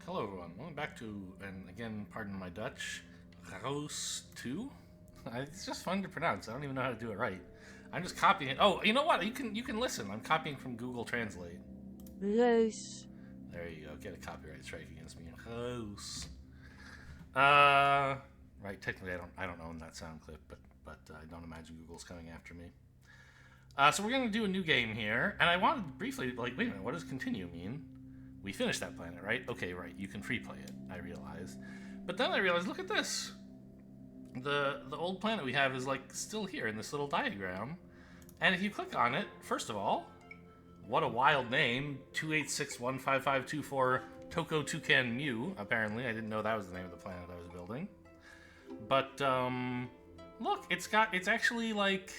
Hello everyone, welcome back to, and again, pardon my Dutch, Reus 2? It's just fun to pronounce, I don't even know how to do it right. I'm just copying it. Oh, you know what, you can listen, I'm copying from Google Translate. Reus. There you go, get a copyright strike against me. Reus. Right, technically I don't own that sound clip, but I don't imagine Google's coming after me. So we're gonna do a new game here, and I wanted briefly, like, wait a minute, what does continue mean? We finished that planet, right? Okay, right, you can free play it, I realized. But then I realized, look at this. The old planet we have is, like, still here in this little diagram. And if you click on it, first of all, what a wild name, 286-15524 Toko Toucan Mu, apparently. I didn't know that was the name of the planet I was building. But, look, it's actually, like,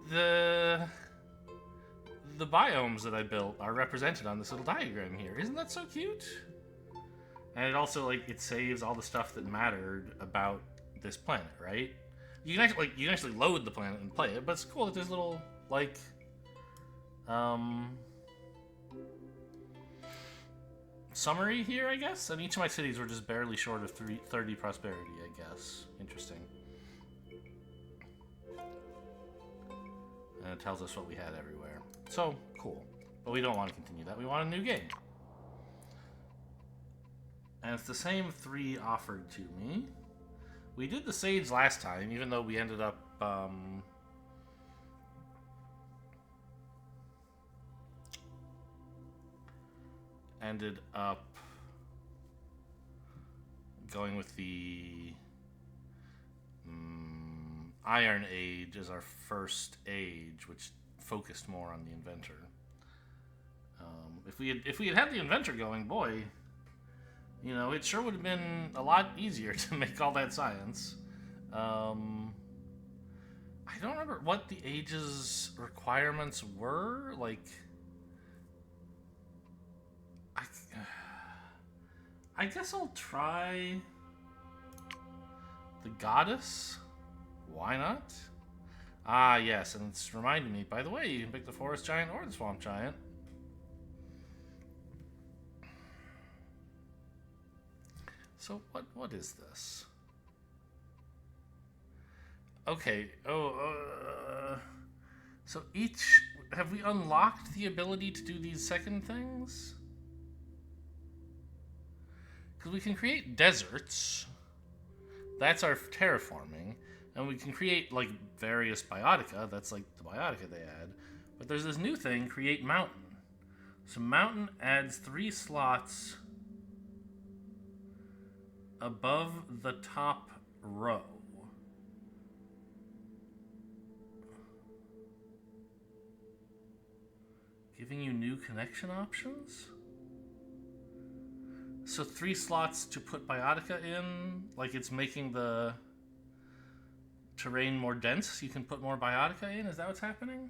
the biomes that I built are represented on this little diagram here. Isn't that so cute? And it also, like, it saves all the stuff that mattered about this planet, right? You can actually load the planet and play it, but it's cool that there's little, like, summary here, I guess? And each of my cities were just barely short of 30 prosperity, I guess. Interesting. And it tells us what we had everywhere. So, cool. But we don't want to continue that. We want a new game. And it's the same 3 offered to me. We did the Sage last time, even though we ended up, going with the Iron Age as our first age, which focused more on the inventor. If we had the inventor going, boy, you know, it sure would have been a lot easier to make all that science. I don't remember what the age's requirements were. Like, I guess I'll try the goddess. Why not? Ah, yes, and it's reminding me, by the way, you can pick the forest giant or the swamp giant. So what is this? Okay. So have we unlocked the ability to do these second things? Because we can create deserts. That's our terraforming. And we can create, like, various biotica. That's, like, the biotica they add. But there's this new thing, create mountain. So mountain adds 3 slots above the top row. Giving you new connection options? So 3 slots to put biotica in, like it's making the terrain more dense, you can put more biotica in? Is that what's happening?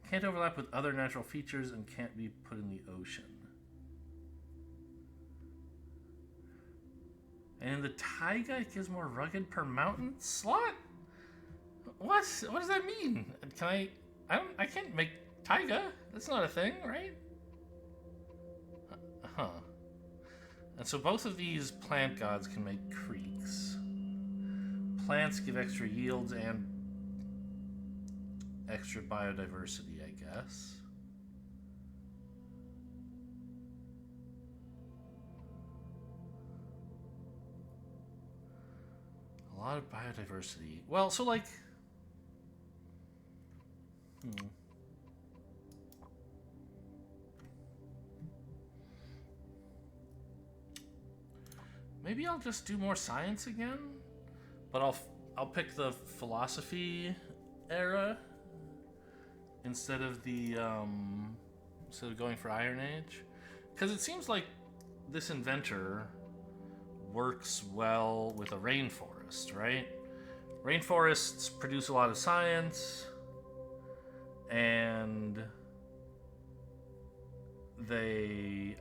Can't overlap with other natural features and can't be put in the ocean. And in the taiga, it gives more rugged per mountain slot? What? What does that mean? Can I can't make taiga. That's not a thing, right? Huh. And so both of these plant gods can make creeks. Plants give extra yields and extra biodiversity, I guess. A lot of biodiversity. Well, so like... Maybe I'll just do more science again, but I'll pick the philosophy era instead of going for Iron Age, because it seems like this inventor works well with a rainforest, right? Rainforests produce a lot of science, and they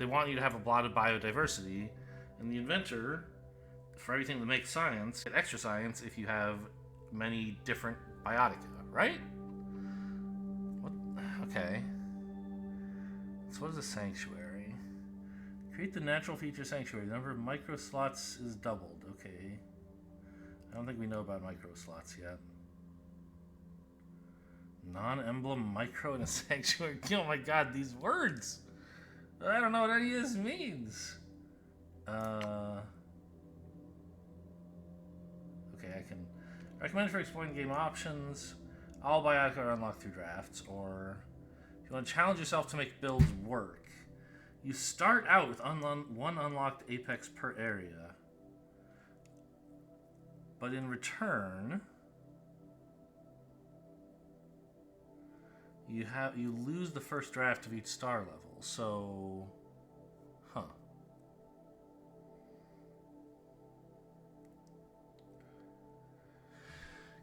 want you to have a lot of biodiversity, and the inventor, for everything that makes science, get extra science if you have many different biotica, right? What? Okay. So what is a sanctuary? Create the natural feature sanctuary. The number of micro slots is doubled. Okay. I don't think we know about micro slots yet. Non-emblem micro in a sanctuary. Oh my god, these words! I don't know what any of this means. Okay, I can recommend for exploring game options. All biotic are unlocked through drafts, or if you want to challenge yourself to make builds work, you start out with one unlocked apex per area. But in return, you lose the first draft of each star level. So, huh.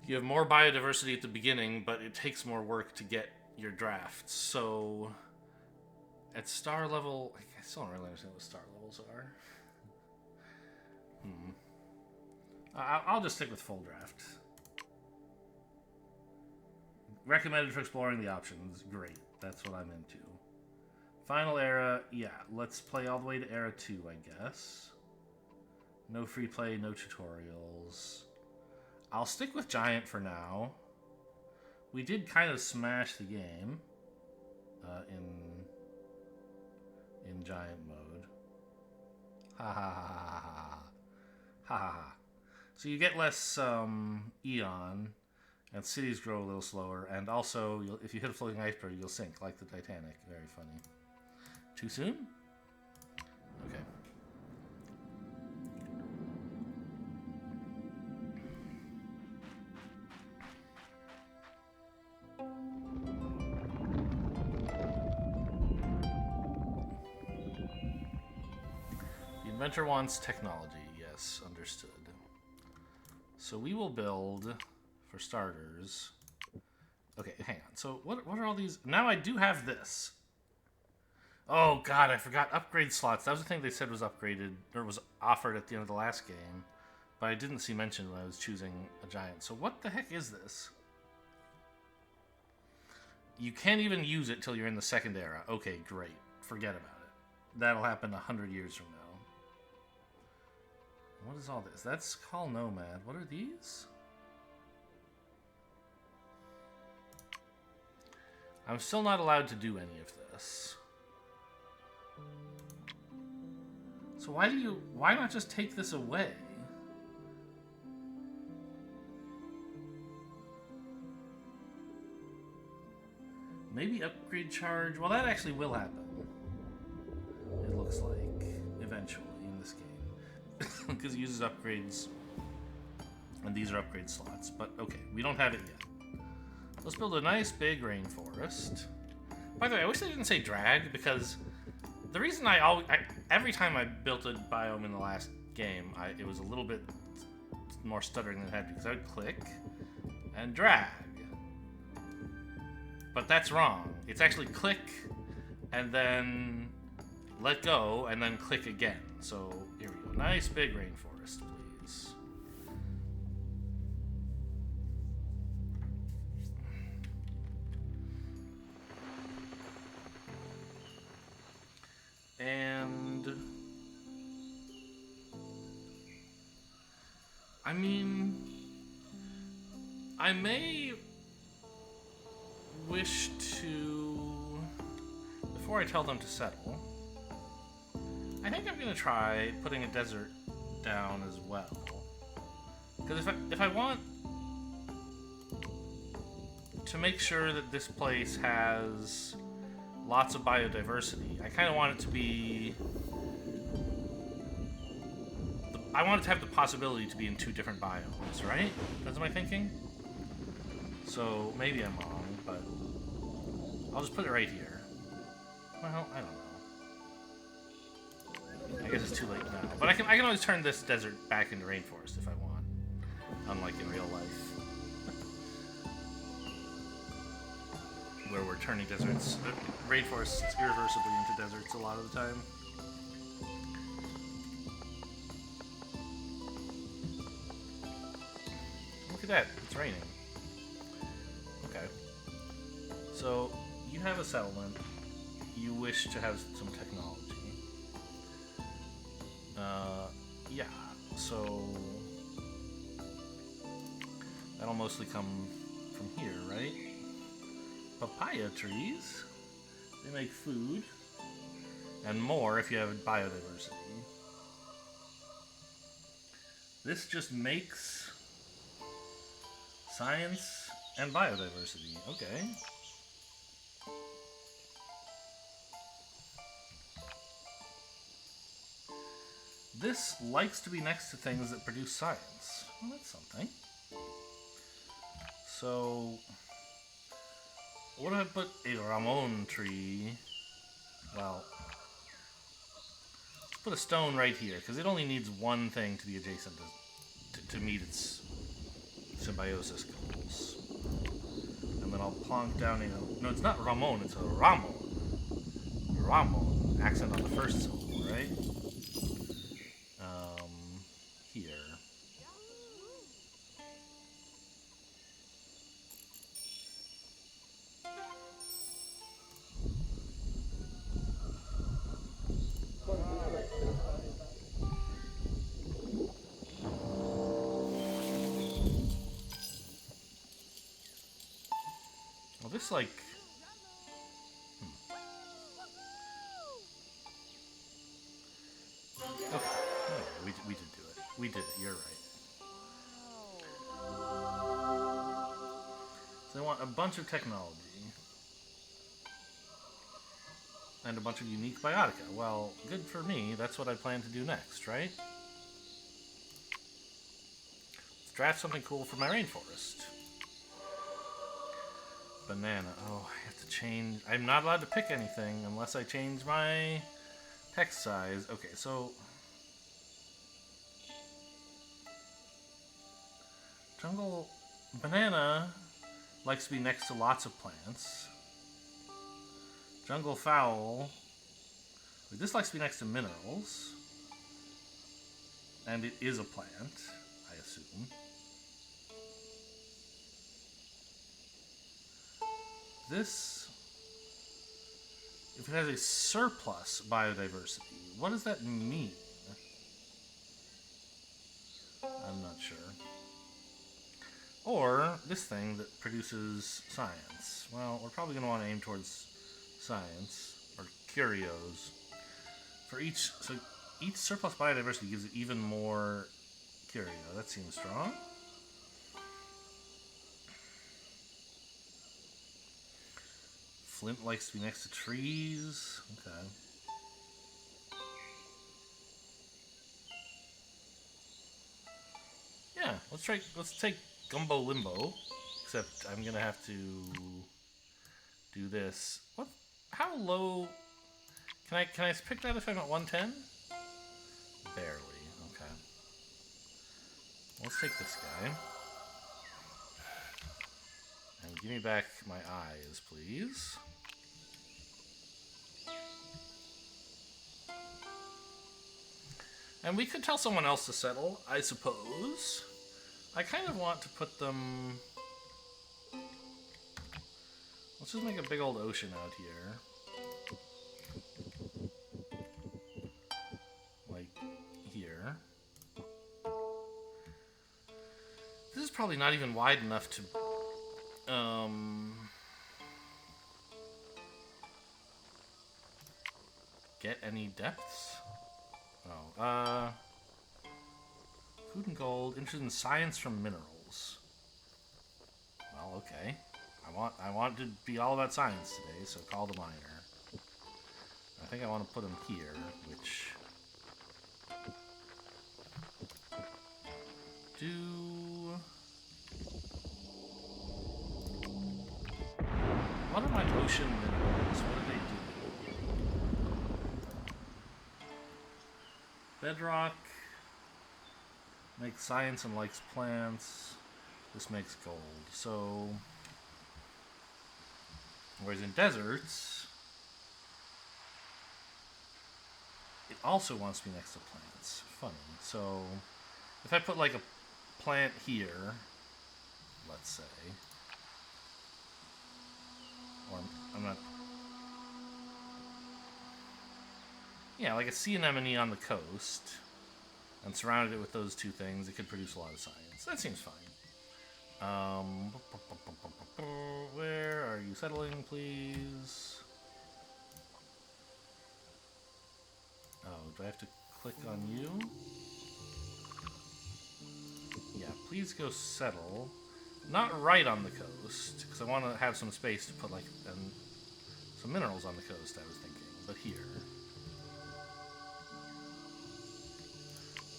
You have more biodiversity at the beginning, but it takes more work to get your drafts. So, at star level, I still don't really understand what star levels are. I'll just stick with full draft. Recommended for exploring the options. Great. That's what I'm into. Final era. Yeah, let's play all the way to era 2, I guess. No free play, no tutorials. I'll stick with Giant for now. We did kind of smash the game in Giant mode. Ha ha ha ha ha ha ha ha ha. So you get less Eon, and cities grow a little slower, and also if you hit a floating iceberg, you'll sink like the Titanic. Very funny. Too soon? Okay. The inventor wants technology. Yes, understood. So we will build, for starters. Okay, hang on. So what are all these? Now I do have this. Oh god, I forgot upgrade slots. That was the thing they said was upgraded, or was offered at the end of the last game. But I didn't see mentioned when I was choosing a Giant. So what the heck is this? You can't even use it till you're in the second era. Okay, great. Forget about it. That'll happen 100 years from now. What is all this? That's called Nomad. What are these? I'm still not allowed to do any of this. So why not just take this away? Maybe upgrade charge. Well, that actually will happen. It looks like eventually in this game. Because it uses upgrades. And these are upgrade slots. But okay, we don't have it yet. Let's build a nice big rainforest. By the way, I wish they didn't say drag, because the reason every time I built a biome in the last game, it was a little bit more stuttering than it had to, because I would click and drag. But that's wrong. It's actually click and then let go and then click again. So here we go. Nice big rainforest, please. And I mean, I may wish to, before I tell them to settle, I think I'm gonna try putting a desert down as well. Because if I want to make sure that this place has lots of biodiversity, I kind of want it to be, I want it to have the possibility to be in 2 different biomes, right? That's my thinking. So maybe I'm wrong, but I'll just put it right here. Well, I don't know. I guess it's too late now. But I can always turn this desert back into rainforest if I want. Unlike in real life. Where we're turning deserts, rainforests irreversibly into deserts a lot of the time. Look at that, it's raining. Okay. So, you have a settlement. you wish to have some technology. Yeah, so that'll mostly come from here, right? Papaya trees, they make food, and more if you have biodiversity. This just makes science and biodiversity. Okay. This likes to be next to things that produce science. Well, that's something. So, what if I put a Ramon tree? Well, let's put a stone right here, because it only needs one thing to be adjacent to meet its symbiosis goals. And then I'll plonk down a... No, it's not Ramon, it's a Ramon. Ramon. Accent on the first syllable, right? Here. Well, this, like... Okay. Oh, we did do it. We did it. You're right. So I want a bunch of technology. And a bunch of unique biotica. Well, good for me. That's what I plan to do next, right? Let's draft something cool for my rainforest. Banana. Oh, I have to change. I'm not allowed to pick anything unless I change my text size. Okay, so... Jungle banana likes to be next to lots of plants. Jungle fowl. This likes to be next to minerals. And it is a plant, I assume. This, if it has a surplus biodiversity, what does that mean? I'm not sure. Or this thing that produces science. Well, we're probably going to want to aim towards science, or curios. For each, so each surplus biodiversity gives it even more curio. That seems strong. Flint likes to be next to trees. Okay. Yeah, let's take Gumbo Limbo. Except I'm gonna have to do this. What? How low? Can I pick that if I'm at 110? Barely. Okay. Let's take this guy. And give me back my eyes, please. And we could tell someone else to settle, I suppose. I kind of want to put them... Let's just make a big old ocean out here. Like, here. This is probably not even wide enough to... get any depths? Oh, food and gold, interested in science from minerals. Well, okay. I want to be all about science today, so call the miner. I think I want to put him here, which... What are my ocean minerals? What do they do? Bedrock makes science and likes plants. This makes gold. So, whereas in deserts, it also wants to be next to plants. Funny. So, if I put like a plant here, let's say, or I'm not. Yeah, like a sea anemone on the coast, and surrounded it with those two things, it could produce a lot of science. That seems fine. Where are you settling, please? Oh, do I have to click on you? Yeah, please go settle. Not right on the coast, because I want to have some space to put, like, some minerals on the coast, I was thinking. But here.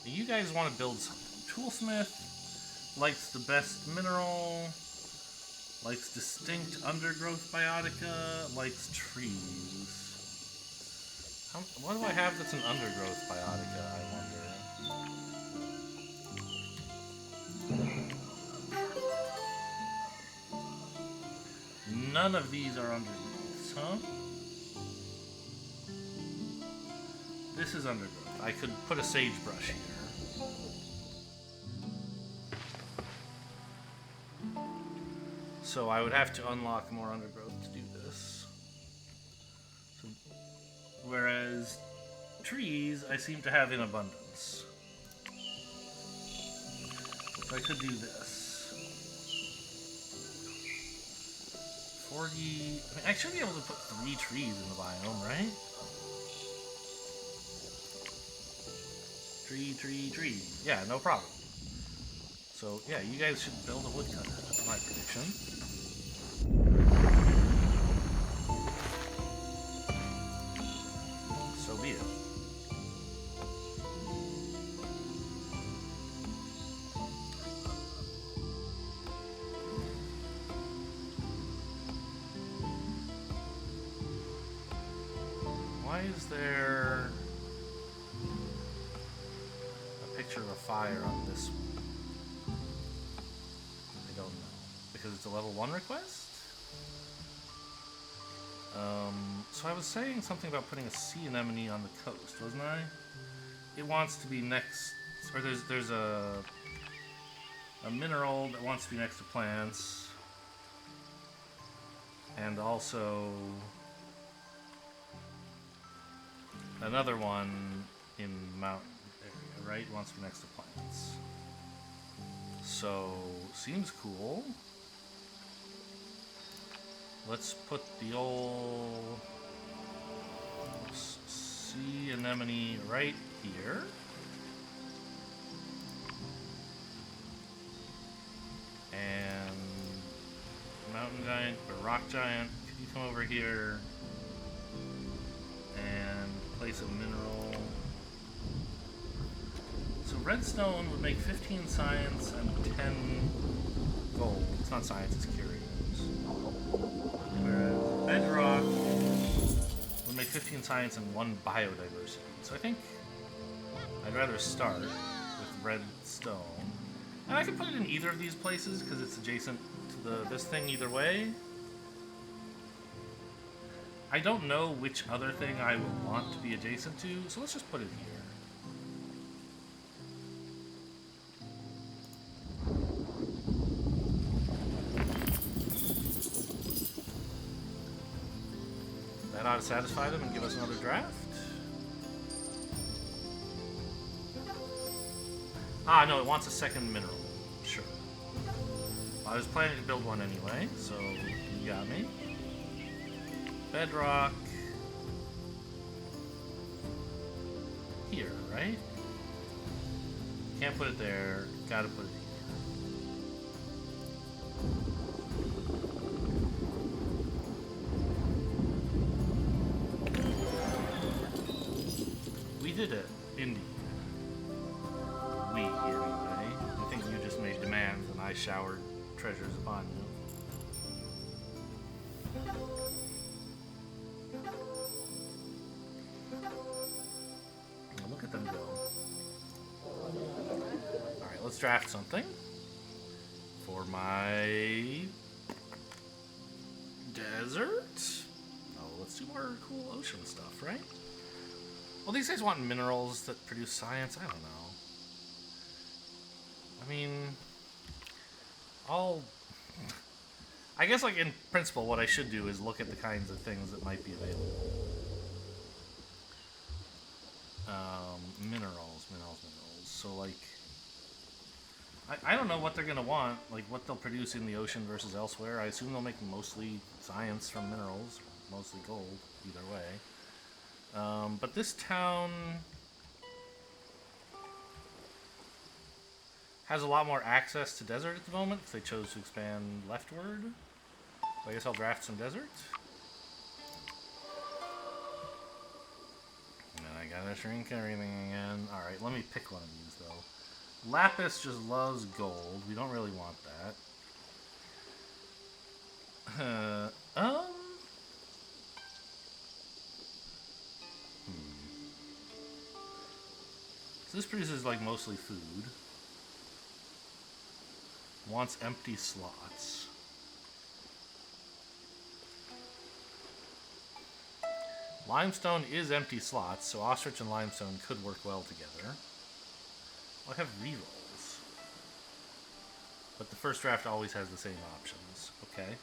You guys want to build something. Toolsmith likes the best mineral, likes distinct undergrowth biotica, likes trees. What do I have that's an undergrowth biotica, I wonder? None of these are undergrowths, huh? This is undergrowth. I could put a sagebrush here. So I would have to unlock more undergrowth to do this. So, whereas trees, I seem to have in abundance. So I could do this. 40... I mean, I should be able to put 3 trees in the biome, right? Tree. Yeah, no problem. So, yeah, you guys should build a woodcutter. That's my prediction. So be it. Why is there a picture of a fire on this one? I don't know. Because it's a level 1 request? So I was saying something about putting a sea anemone on the coast, wasn't I? It wants to be next, or there's a mineral that wants to be next to plants, and also another one in mountain area, right? Wants to be next to plants. So seems cool. Let's put the old sea anemone right here. And mountain giant or rock giant, could you come over here and place a mineral? So redstone would make 15 science and 10 gold. It's not science, it's curios. Whereas bedrock would make 15 science and 1 biodiversity. So I think I'd rather start with redstone. And I could put it in either of these places because it's adjacent to this thing either way. I don't know which other thing I would want to be adjacent to, so let's just put it here. That ought to satisfy them and give us another draft. Ah, no, it wants a second mineral. Sure. Well, I was planning to build one anyway, so you got me. Bedrock. Here, right? Can't put it there. Gotta put it here. We did it, indeed. We, anyway. I think you just made demands and I showered treasures upon you. Look at them go. Alright, let's draft something for my desert. Oh, let's do more cool ocean stuff, right? Well, these guys want minerals that produce science. I don't know. I mean, I guess, like, in principle, what I should do is look at the kinds of things that might be available. Minerals. So, like, I don't know what they're going to want, like, what they'll produce in the ocean versus elsewhere. I assume they'll make mostly science from minerals, mostly gold, either way. But this town has a lot more access to desert at the moment if they chose to expand leftward. So I guess I'll draft some desert. And I gotta shrink everything again. Alright, let me pick one of these though. Lapis just loves gold. We don't really want that. So this produces like mostly food. Wants empty slots. Limestone is empty slots, so ostrich and limestone could work well together. I have rerolls. But the first draft always has the same options. Okay.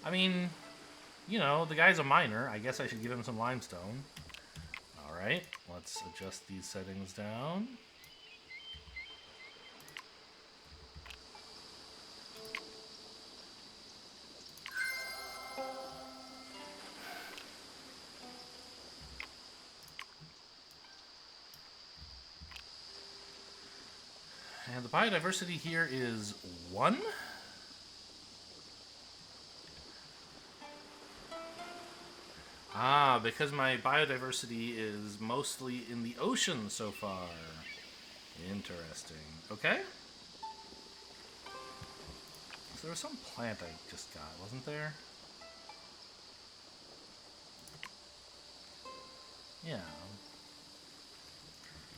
I mean, you know, the guy's a miner. I guess I should give him some limestone. Alright, let's adjust these settings down. And the biodiversity here is 1. Ah, because my biodiversity is mostly in the ocean so far. Interesting. Okay. So there was some plant I just got, wasn't there? Yeah.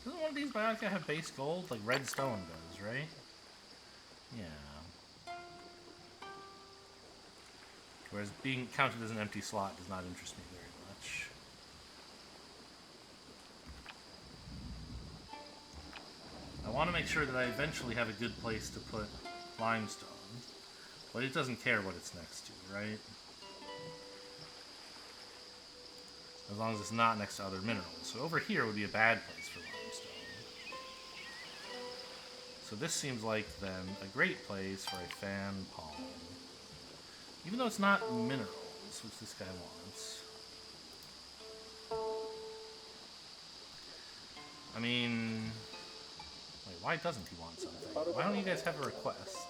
Doesn't one of these biotica have base gold? Like redstone does, right? Yeah. Whereas being counted as an empty slot does not interest me very much. I want to make sure that I eventually have a good place to put limestone. But it doesn't care what it's next to, right? As long as it's not next to other minerals. So over here would be a bad place for limestone. So this seems like, then, a great place for a fan palm. Even though it's not minerals, which this guy wants. I mean... Wait, why doesn't he want something? Why don't you guys have a request?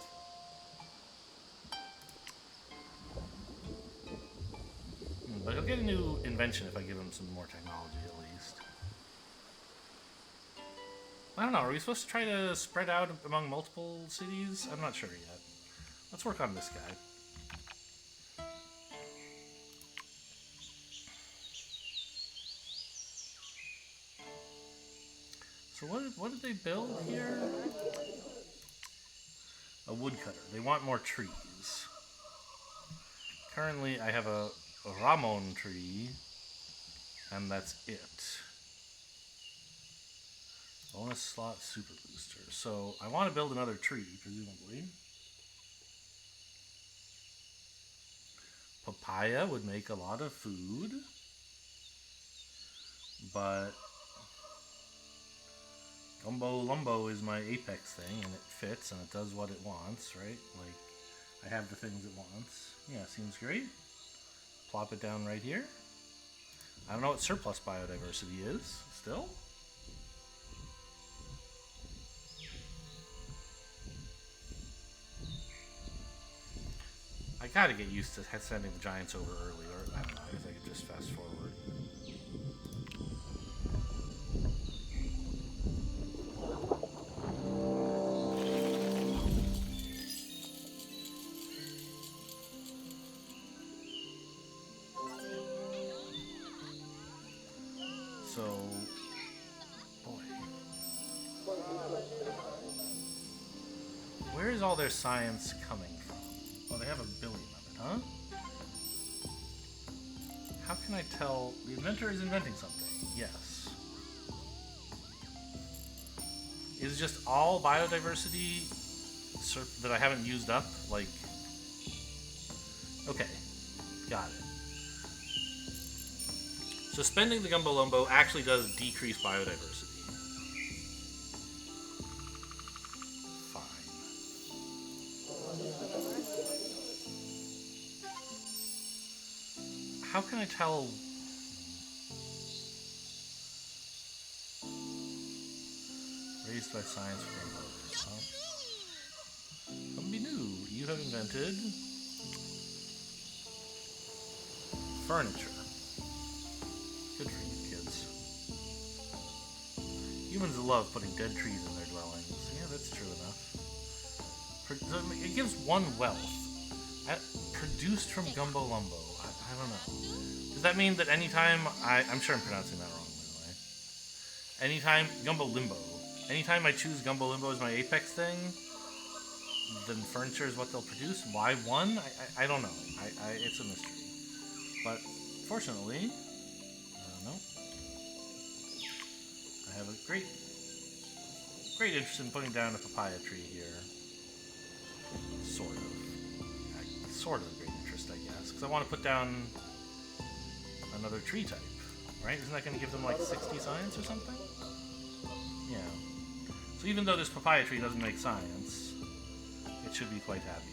But he'll get a new invention if I give him some more technology, at least. I don't know, are we supposed to try to spread out among multiple cities? I'm not sure yet. Let's work on this guy. So what did they build here? A woodcutter. They want more trees. Currently, I have a Ramon tree, and that's it. Bonus slot super booster. So I want to build another tree, presumably. Papaya would make a lot of food, but Gumbo Lumbo is my apex thing, and it fits, and it does what it wants, right? Like, I have the things it wants. Yeah, seems great. Plop it down right here. I don't know what surplus biodiversity is, still. I gotta get used to sending the giants over early, or I don't know, I guess I could just fast forward. So, boy. Where is all their science coming from? Oh, they have 1 billion of it, huh? How can I tell? The inventor is inventing something. Yes. Is just all biodiversity that I haven't used up? Like, okay, got it. So spending the Gumbo Lumbo actually does decrease biodiversity. Fine. How can I tell? Raised by science for others, huh? Come be new. You have invented furniture. Good for you, kids. Humans love putting dead trees in their dwellings. Yeah, that's true enough. It gives 1 wealth. Produced from Gumbo Lumbo. I don't know. Does that mean that anytime I'm sure I'm pronouncing that wrong, by the way. Anytime Gumbo Limbo. Anytime I choose Gumbo Limbo as my apex thing, then furniture is what they'll produce. Why 1? I don't know. It's a mystery. But fortunately, no. I have a great interest in putting down a papaya tree here. Sort of a great interest, I guess, because I want to put down another tree type, right? Isn't that going to give them like 60 science or something? Yeah. So even though this papaya tree doesn't make science, it should be quite happy.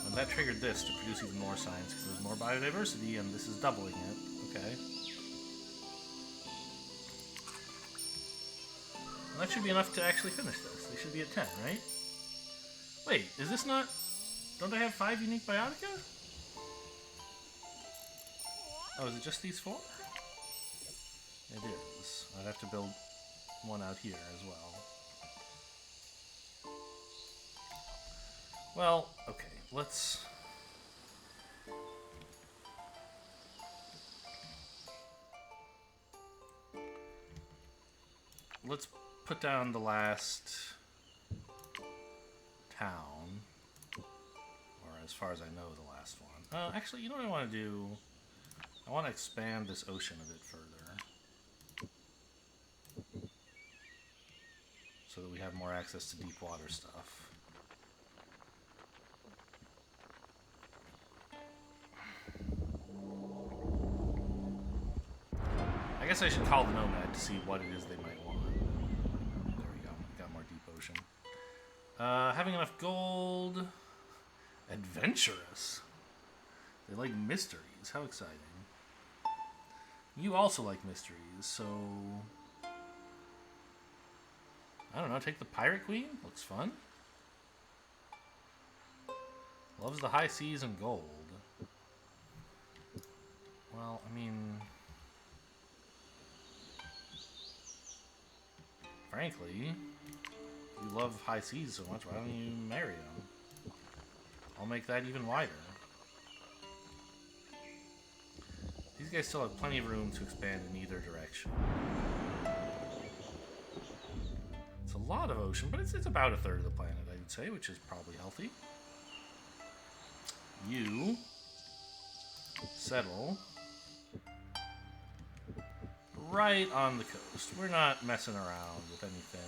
And that triggered this to produce even more science because there's more biodiversity and this is doubling it. Okay. And that should be enough to actually finish this. They should be at 10, right? Wait, is this not... Don't I have 5 unique biotica? Oh, is it just these 4? It is. I'd have to build one out here as well. Well, okay, let's put down the last town, or as far as I know, the last one. Actually, you know what I want to do? I want to expand this ocean a bit further, so that we have more access to deep water stuff. I guess I should call the Nomad to see what it is they might want. There we go. Got more deep ocean. Having enough gold. Adventurous. They like mysteries. How exciting. You also like mysteries, so... I don't know, take the Pirate Queen? Looks fun. Loves the high seas and gold. Well, I mean... Frankly, you love high seas so much, why don't you marry them? I'll make that even wider. These guys still have plenty of room to expand in either direction. It's a lot of ocean, but it's about a third of the planet, I would say, which is probably healthy. You settle right on the coast. We're not messing around with anything.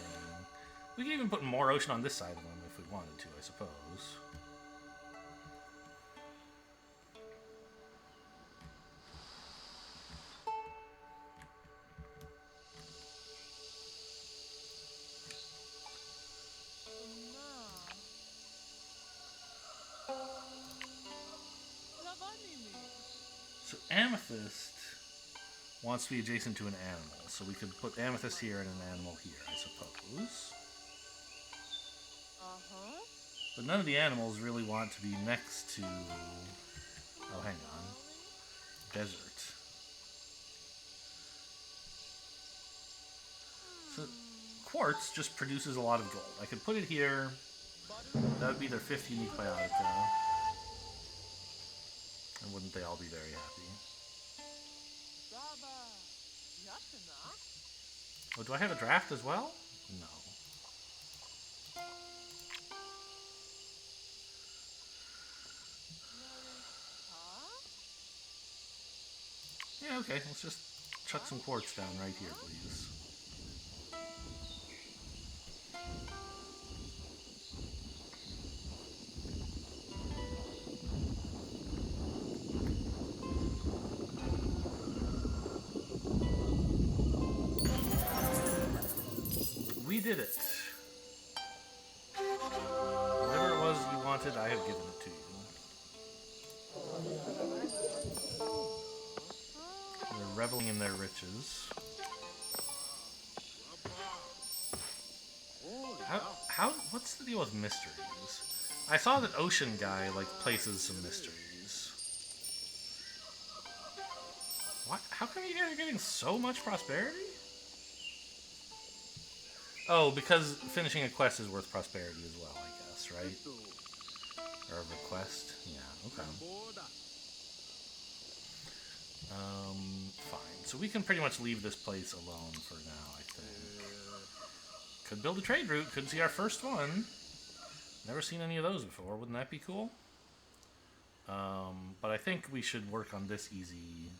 We can even put more ocean on this side of them if we wanted to, I suppose. So Amethyst wants to be adjacent to an animal, so we could put Amethyst here and an animal here, I suppose. But none of the animals really want to be next to... Oh, hang on. Desert. So quartz just produces a lot of gold. I could put it here. That would be their 5th unique biotica. And wouldn't they all be very happy? Oh, do I have a draft as well? No. Yeah, okay. Let's just chuck some quartz down right here, please. We did it. Whatever it was you wanted, I have given it to you. They're reveling in their riches. What's the deal with mysteries? I saw that Ocean Guy, like, places some mysteries. What? How come you guys are getting so much prosperity? Oh, because finishing a quest is worth prosperity as well, I guess, right? Or a request? Yeah, okay. Fine. So we can pretty much leave this place alone for now, I think. Could build a trade route. Could see our first one. Never seen any of those before. Wouldn't that be cool? But I think we should work on this easy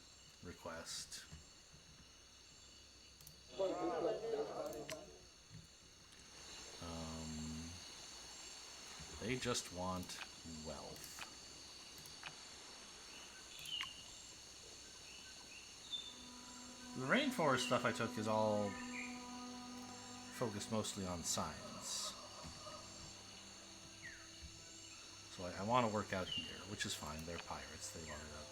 request. They just want wealth. The rainforest stuff I took is all focused mostly on science. So I want to work out here, which is fine. They're pirates. They love it out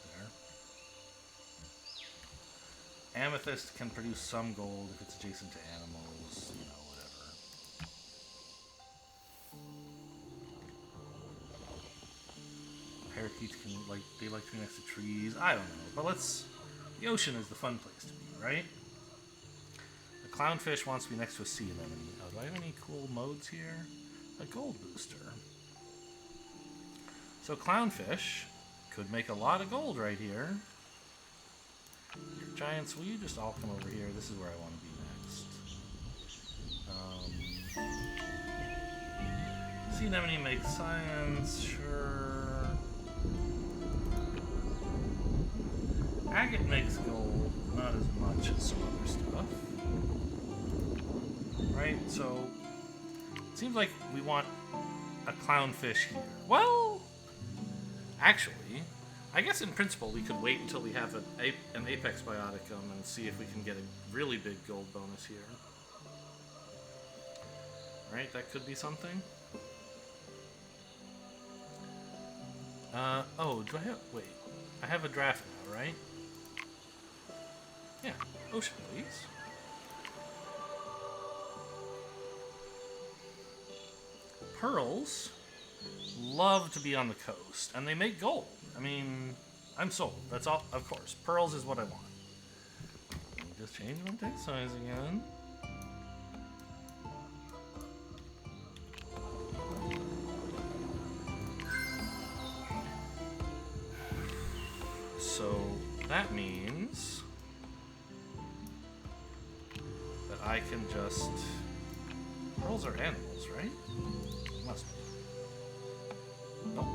there. Amethyst can produce some gold if it's adjacent to animals, you know, whatever. Parakeets can, like, they like to be next to trees. I don't know. But the ocean is the fun place to be, right? The clownfish wants to be next to a sea anemone. Oh, do I have any cool modes here? A gold booster. So clownfish could make a lot of gold right here. Your giants, will you just all come over here? This is where I want to be next. Sea anemone makes science, sure. Agate makes gold, not as much as some other stuff. Right, so it seems like we want a clownfish here. Well, actually, I guess in principle we could wait until we have an apex bioticum and see if we can get a really big gold bonus here. Right, that could be something. Oh, do I have... Wait. I have a draft now, right? Yeah. Ocean, please. Pearls love to be on the coast, and they make gold. I mean, I'm sold. That's all. Of course. Pearls is what I want. Let me just change my text size again. So that means that I can just... Pearls are animals, right? Must be. Nope.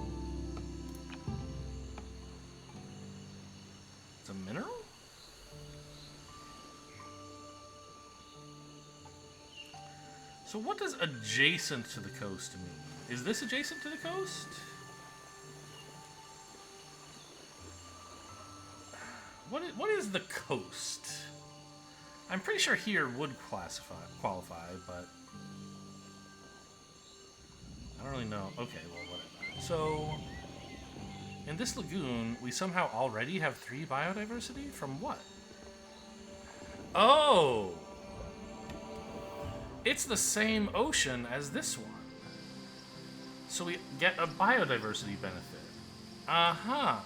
It's a mineral? So what does adjacent to the coast mean? Is this adjacent to the coast? What is the coast? I'm pretty sure here would qualify, but I don't really know. Okay, well, whatever. So, in this lagoon, we somehow already have 3 biodiversity? From what? Oh! It's the same ocean as this one. So we get a biodiversity benefit. Uh-huh.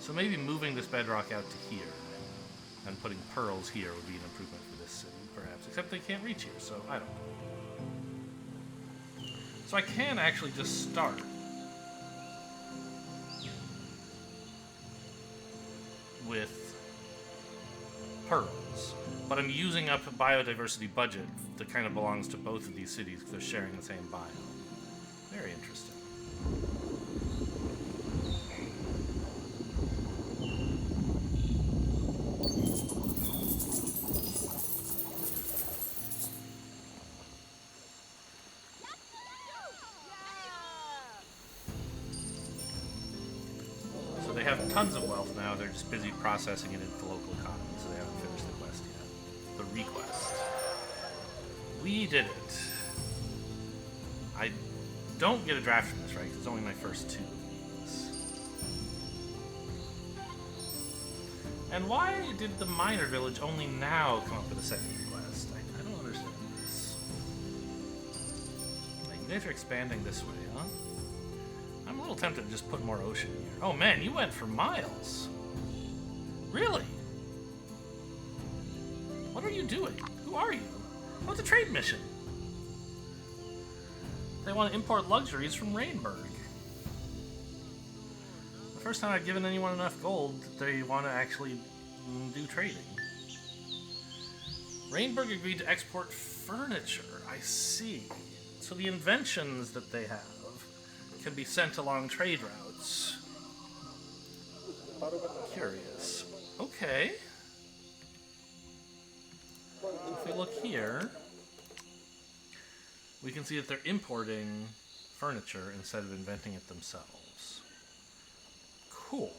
So maybe moving this bedrock out to here and putting pearls here would be an improvement for this city, perhaps. Except they can't reach here, so I don't know. So I can actually just start with pearls. But I'm using up a biodiversity budget that kind of belongs to both of these cities because they're sharing the same biome. Very interesting. So they have tons of wealth now. They're just busy processing it into the local economy, so they haven't finished the quest yet. The request. We did it. I don't get a draft from this, right? 'Cause it's only my first 2 of these. And why did the miner village only now come up with a second request? I don't understand this. Like, you guys are expanding this way, huh? I'm a little tempted to just put more ocean here. Oh man, you went for miles. Really? What are you doing? Who are you? Oh, it's a trade mission. They want to import luxuries from Rainburg. The first time I've given anyone enough gold that they want to actually do trading. Rainburg agreed to export furniture. I see. So the inventions that they have can be sent along trade routes. Curious. Okay. So if we look here, we can see that they're importing furniture instead of inventing it themselves. Cool.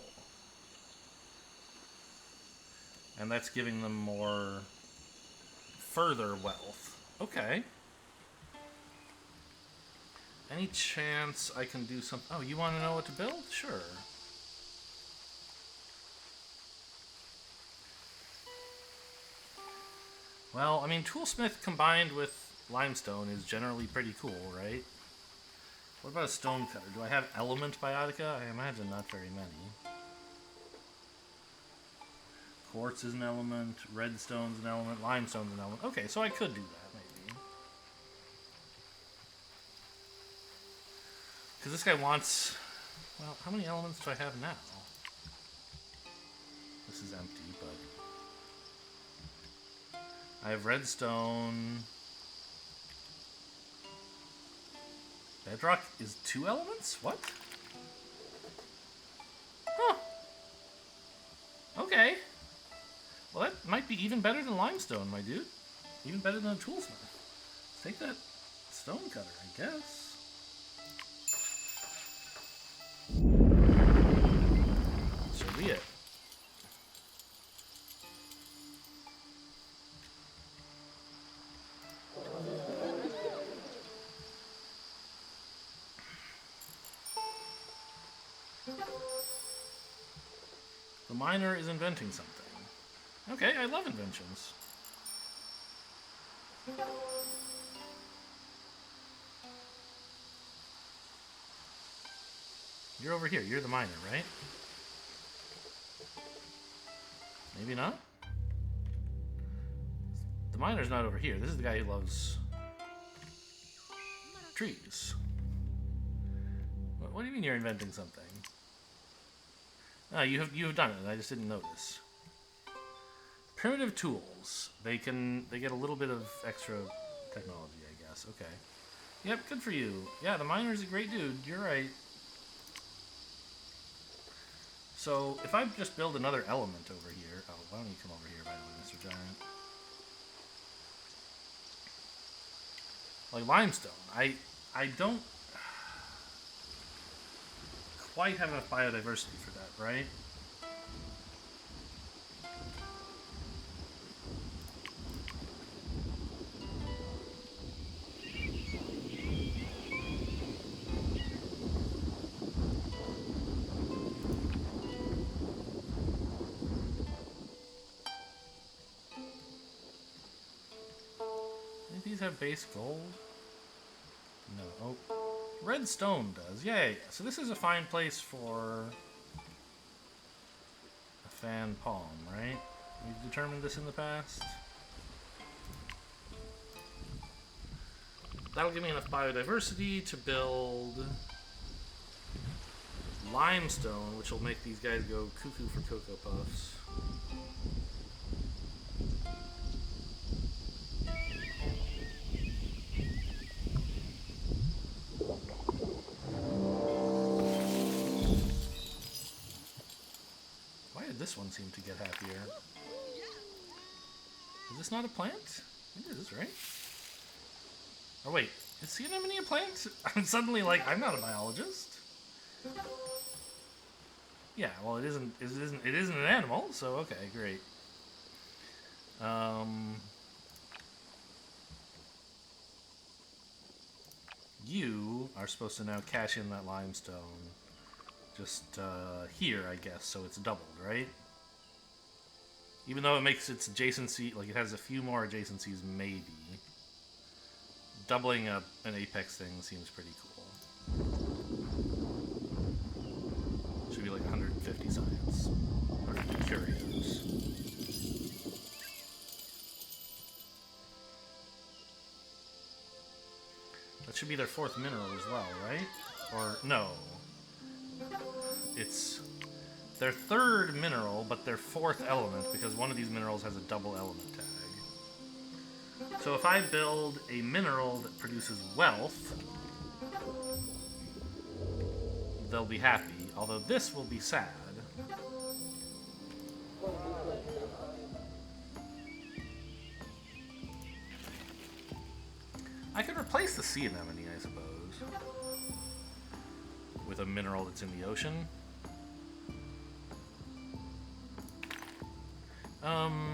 And that's giving them more further wealth. Okay. Any chance I can do something? Oh, you want to know what to build? Sure. Well, I mean, toolsmith combined with limestone is generally pretty cool, right? What about a stone cutter? Do I have element biotica? I imagine not very many. Quartz is an element, redstone's an element, limestone's an element. Okay, so I could do that, maybe. Because this guy wants... Well, how many elements do I have now? This is empty, but... I have redstone... Bedrock is 2 elements? What? Huh. Okay. Well, that might be even better than limestone, my dude. Even better than a toolsmith. Take that stone cutter, I guess. So be it. The miner is inventing something. Okay, I love inventions. You're over here. You're the miner, right? Maybe not? The miner's not over here. This is the guy who loves trees. What do you mean you're inventing something? Ah, you have done it, and I just didn't notice. Primitive tools. They get a little bit of extra technology, I guess. Okay. Yep, good for you. Yeah, the miner's a great dude. You're right. So, if I just build another element over here... Oh, why don't you come over here, by the way, Mr. Giant? Like limestone. I don't quite have enough biodiversity for that, right? These have base gold? No. Oh, redstone does. Yay. So this is a fine place for a fan palm, right? We've determined this in the past. That'll give me enough biodiversity to build limestone, which will make these guys go cuckoo for Cocoa Puffs. this one seemed to get happier. Is this not a plant? It is, right? Oh wait, is sea anemone a plant? I'm suddenly like, I'm not a biologist. Yeah, well, it isn't an animal, so okay, great. You are supposed to now cash in that limestone just here, I guess, so it's doubled, right? Even though it makes its adjacency, like it has a few more adjacencies, maybe. Doubling an apex thing seems pretty cool. Should be like 150 science. Or curators. That should be their 4th mineral as well, right? Or, no. It's their 3rd mineral, but their 4th element, because one of these minerals has a double element tag. So if I build a mineral that produces wealth, they'll be happy, although this will be sad. I could replace the sea anemone, I suppose, with a mineral that's in the ocean.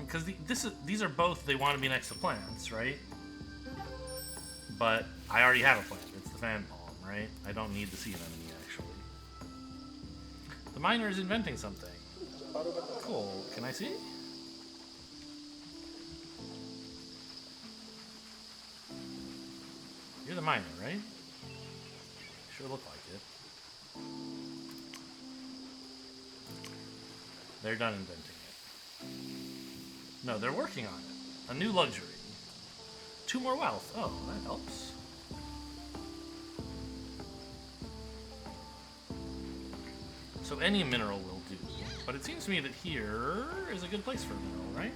Because these are both, they want to be next to plants, right? But I already have a plant. It's the fan palm, right? I don't need the sea anemone, actually. The miner is inventing something. Cool. Can I see? You're the miner, right? Sure look like it. They're done inventing it. No, they're working on it. A new luxury. 2 more wealth. Oh, that helps. So any mineral will do. But it seems to me that here is a good place for a mineral, right?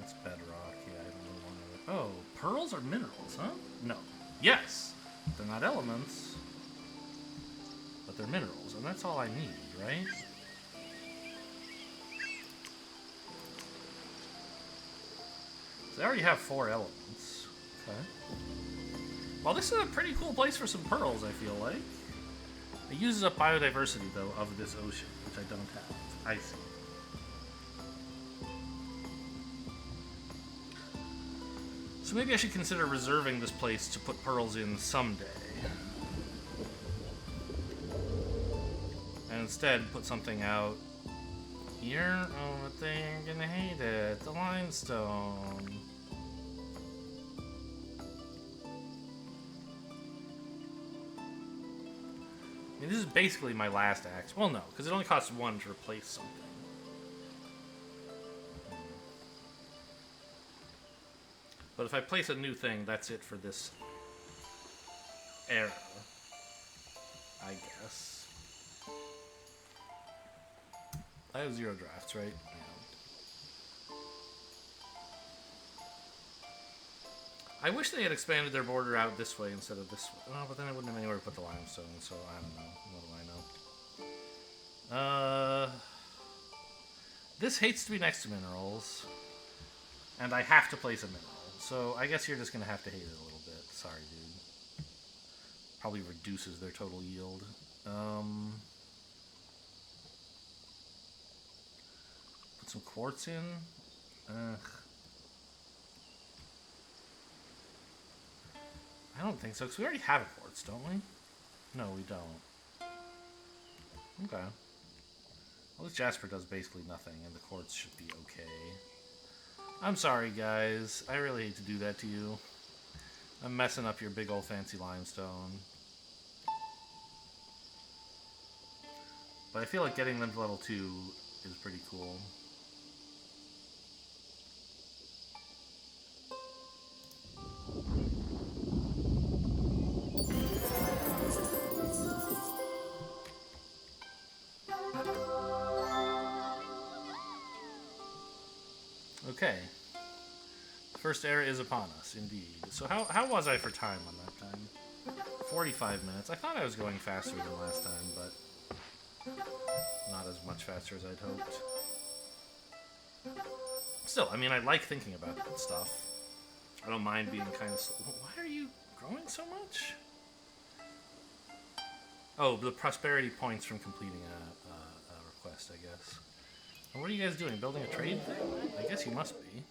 That's bedrock. Yeah, I don't really want to... Oh, pearls are minerals, huh? No. Yes! They're not elements. But they're minerals, and that's all I need, right? So I already have 4 elements. Okay. Well, this is a pretty cool place for some pearls, I feel like. It uses up biodiversity, though, of this ocean, which I don't have. I see. So maybe I should consider reserving this place to put pearls in someday. And instead put something out here. Oh, but they're gonna hate it. The limestone. I mean, this is basically my last axe. Well, no, because it only costs 1 to replace something. But if I place a new thing, that's it for this era, I guess. I have 0 drafts, right? Yeah. I wish they had expanded their border out this way instead of this way. Oh, but then I wouldn't have anywhere to put the limestone, so I don't know. What do I know? This hates to be next to minerals, and I have to place a mineral. So I guess you're just going to have to hate it a little bit. Sorry, dude. Probably reduces their total yield. Put some quartz in. I don't think so, because we already have a quartz, don't we? No, we don't. Okay. Well, this jasper does basically nothing, and the quartz should be okay. I'm sorry, guys. I really hate to do that to you. I'm messing up your big old fancy limestone. But I feel like getting them to level 2 is pretty cool. Okay. First era is upon us, indeed. So how was I for time on that time? 45 minutes. I thought I was going faster than last time, but not as much faster as I'd hoped. Still, I mean, I like thinking about that stuff. I don't mind being kind of slow. Why are you growing so much? Oh, the prosperity points from completing a request, I guess. And what are you guys doing? Building a trade thing? I guess you must be.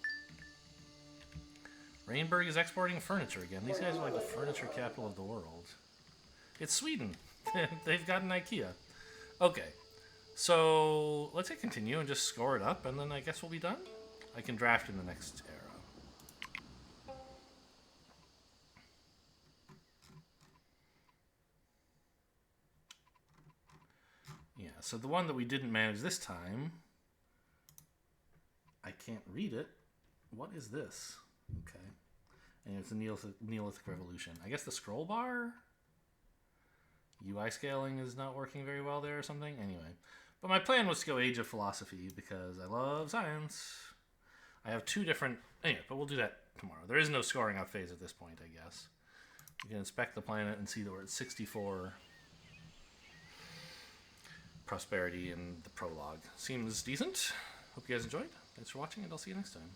Rainburg is exporting furniture again. These guys are like the furniture capital of the world. It's Sweden. They've got an IKEA. Okay. So, let's hit continue and just score it up, and then I guess we'll be done? I can draft in the next era. Yeah, so the one that we didn't manage this time, I can't read it. What is this? Okay. And it's a Neolithic Revolution. I guess the scroll bar? UI scaling is not working very well there or something? Anyway. But my plan was to go Age of Philosophy because I love science. I have two different... Anyway, but we'll do that tomorrow. There is no scoring up phase at this point, I guess. You can inspect the planet and see that we're at 64 prosperity in the prologue. Seems decent. Hope you guys enjoyed. Thanks for watching, and I'll see you next time.